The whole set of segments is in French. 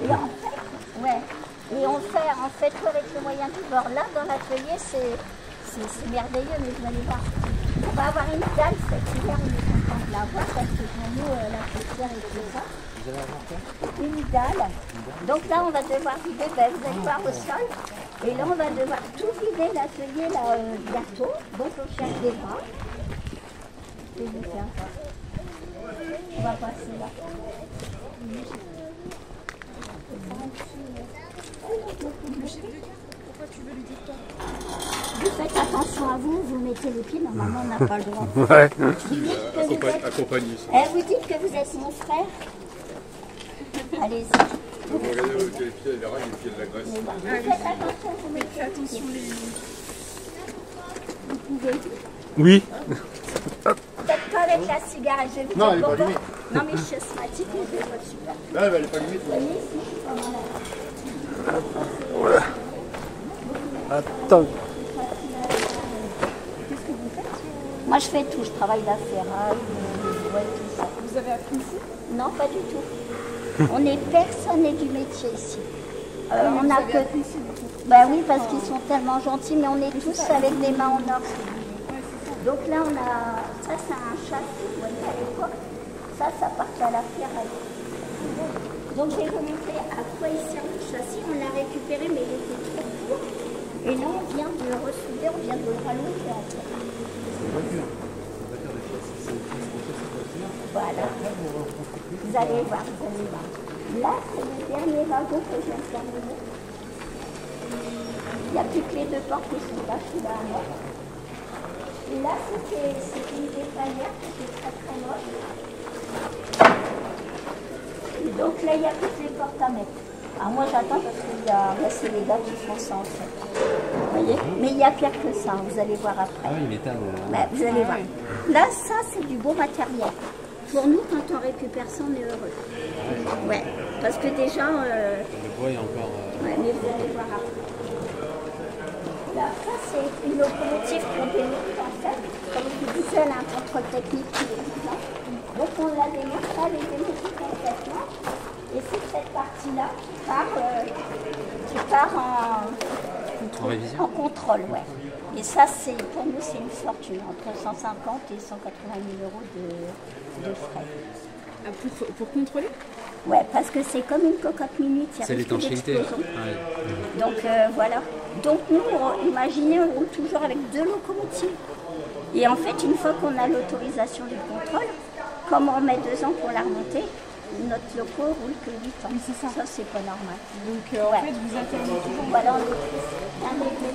Et en fait, ouais. Et on fait en fait tout avec le moyen du bord. Là, dans l'atelier, c'est merveilleux, mais vous allez voir. On va avoir une dalle cet hiver, on est content de l'avoir parce que pour nous, la poussière et tout ça. Vous allez avoir quoi? Une dalle. Donc là, on va devoir vider, ben, vous allez voir au sol. Et là, on va devoir tout vider l'atelier là, bientôt. Donc on cherche des bras. Je vais vous faire ça. On va passer là. Pourquoi tu veux lui dire quoi? Vous faites attention à vous, vous mettez les pieds, normalement on n'a pas le droit. Ouais. Accompagné. Vous dites que vous êtes mon frère. Allez-y. Vous regardez avec les pieds, les rails, les pieds de la graisse. Vous faites attention, vous mettez Fais attention les... Vous pouvez. Oui. Peut-être pas avec la cigarette, je vais vous Non, dire elle est pas pourquoi. allumée. Non mais je suis asthmatique et je vois super. Là, elle est pas limite. Vous voyez ici, pas mal. Attends. Qu'est-ce que vous faites? Moi je fais tout, je travaille la ferraille, tout ça. Vous avez appris ici? Non, pas du tout. On est personne n'est du métier ici. On a que... Ben oui, parce qu'ils sont tellement gentils, mais on est tous avec des mains en or. Donc là, on a... Ça, c'est un châssis, vous voyez, à l'époque. Ça partait à la ferraille. Donc j'ai remonté à quoi il sert le châssis. On l'a récupéré, mais il était trop court. Et là, on vient de le ressouder, on vient de le rallonger en fait. Voilà. Vous allez voir, vous allez voir. Là, c'est le dernier wagon que je viens de terminer. Il n'y a plus que les deux portes qui sont là, je suis là à moi. Et là, c'était une détaillère qui était très très moche. Et donc là, il n'y a plus que les portes à mettre. Alors moi, j'attends parce que c'est les gars qui font ça en fait. Vous voyez? Mais il y a pire que ça, vous allez voir après. Ah oui, métal. Ben, vous allez voir. Là, ça, c'est du bon matériel. Pour nous, quand on récupère ça, on est heureux. Ouais, parce que déjà... Le bois est encore... Ouais, mais vous allez voir après. Là, ça, c'est une locomotive qu'on démonte en fait. Comme je vous disais, elle a un contrôle technique qui est là. Donc on la démonte, là, elle est démontée complètement. Et c'est cette partie-là qui part en contrôle, ouais. Et ça, pour nous, c'est une fortune, entre 150 et 180 000 euros de frais. Ah, pour contrôler? Ouais, parce que c'est comme une cocotte minute, il y a C'est risque l'étanchéité. d'explosion. Donc voilà. Donc nous, imaginez, on roule toujours avec 2 locomotives. Et en fait, une fois qu'on a l'autorisation du contrôle, comme on met 2 ans pour la remonter, notre loco roule que 8 ans. Oui, c'est ça. Ça, c'est pas normal. Donc en fait, vous alternez toujours. Voilà, on est plus.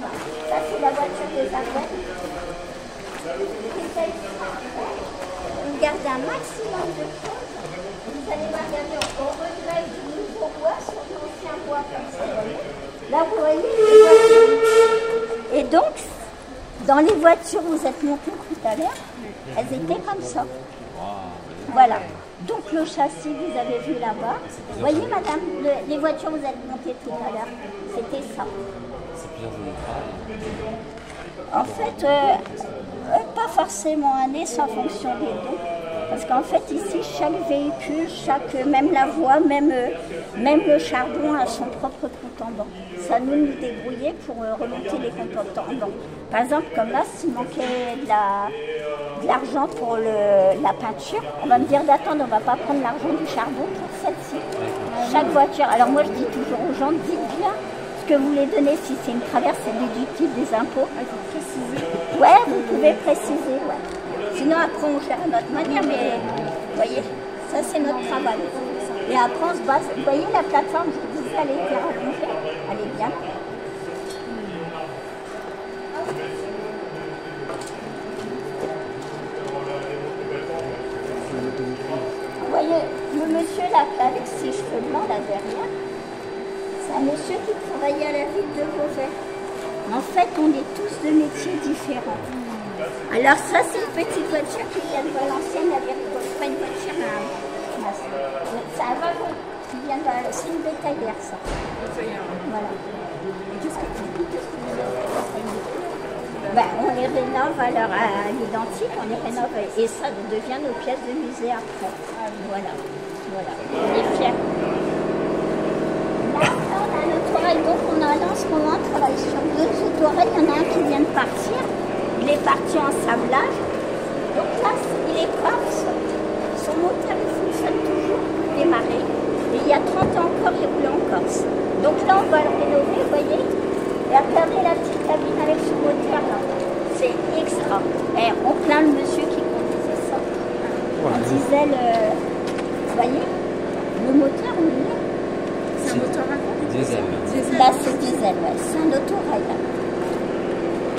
Ça, c'est la voiture des Ardennes. On garde un maximum de choses. Vous allez voir, regardez, on regrette du nouveau bois sur l'ancien bois comme ça. Là, vous voyez les voitures. Et donc, dans les voitures où vous êtes montés tout à l'heure, elles étaient comme ça. Voilà. Donc le châssis, vous avez vu là-bas. Vous voyez, madame, les voitures où vous êtes montées tout à l'heure, c'était ça. C'est plusieurs années de travail. En fait, pas forcément année, c'est en fonction des dons. Parce qu'en fait, ici, chaque véhicule, même la voie, même le charbon a son propre compte en banque. Ça nous débrouiller pour remonter les comptes en banque. Par exemple, comme là, s'il manquait de l'argent pour la peinture, on va me dire d'attendre, on ne va pas prendre l'argent du charbon pour celle-ci. Chaque voiture. Alors moi, je dis toujours aux gens, dites bien ce que vous voulez donner. Si c'est une traverse, c'est déductible des impôts. Il faut préciser. Ouais, vous pouvez préciser, ouais. Sinon, après, on gère à notre manière, mais vous voyez, ça, c'est notre travail. Et après, on se base. Vous voyez, la plateforme, je vous disais, elle est rallongée. Elle est bien. Vous voyez, le monsieur là, avec ses cheveux blancs là derrière, c'est un monsieur qui travaillait à la ville de Beauvais. En fait, on est tous de métiers différents. Alors ça, c'est une petite voiture qui vient de Valenciennes, la vérité. C'est pas une voiture, c'est un wagon qui vient de... C'est une bétaillère, ça. Voilà. Et qu'est-ce que vous avez fait? On les rénove à l'identique, on les rénove et ça devient nos pièces de musée après. Voilà. On est fiers. partie en sablage. Donc là, il est corse. Son moteur, il fonctionne toujours pour démarrer. Et il y a 30 ans encore, il roule en Corse. Donc là, on va le rénover, vous voyez. Et regardez la petite cabine avec son moteur là. C'est extra. Et on plaint le monsieur qui conduisait ça. On disait vous voyez, le moteur, on y est. C'est un moteur à quoi? Diesel. Là, c'est diesel, ouais. C'est un autorail là.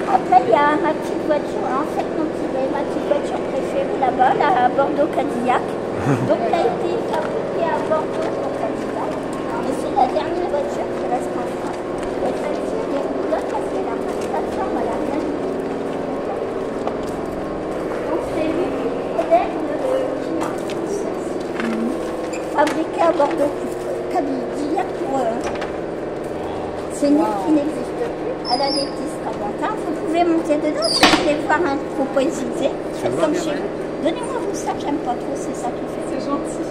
Après, il y a ma petite voiture. En fait, ma petite voiture préférée là-bas, là, à Bordeaux Cadillac. Donc, elle a été fabriquée à Bordeaux pour Cadillac. Et c'est la dernière voiture qui reste en France. Et celle-ci, elle est roulotte parce qu'elle n'a pas de plateforme, elle n'a rien du tout. Donc, c'est l'une des modèles française. Fabriquée à Bordeaux Cadillac pour. C'est une île qui n'existe plus. Elle a des petits strapontins. Vous pouvez monter dedans si vous voulez voir un proposité. Faites comme chez vous. Donnez-moi vos sacs, j'aime pas trop, c'est ça qui fait. C'est gentil.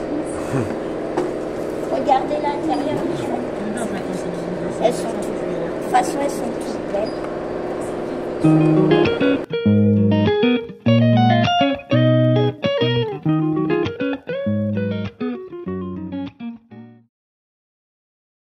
Regardez l'intérieur, les chouettes. Elles sont toutes. De toute façon, elles sont toutes belles.